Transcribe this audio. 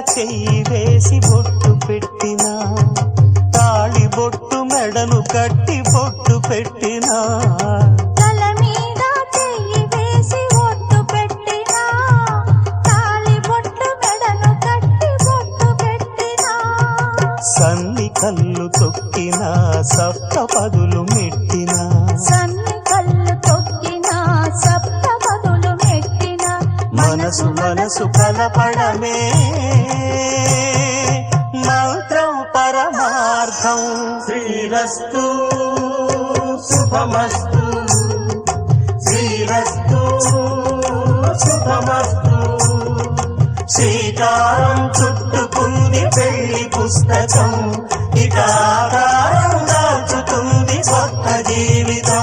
చెయ్యి వేసి బొట్టు పెట్టినా, తాళి బొట్టు మెడను కట్టి బొట్టు పెట్టినా, తల మీద చెయ్యి వేసి బొట్టు పెట్టినా, తాళి బొట్టు మెడను కట్టి బొట్టు పెట్టినా, సన్ని కళ్ళు తొక్కినా సప్త పదులు మెట్టినా, సన్ని కళ్ళు తొక్కినా సప్త పదులు మెట్టినా, మనసు మనసు కలపడమే మంత్రం పరమార్థం. శ్రీరస్తు శుభమస్తు, శ్రీరస్తు శుభమస్తు. శ్రీకారం చుట్టుకుంది పెళ్లి పుస్తకం, ఇక ఆకారం దాచుతుంది కొత్త జీవితం.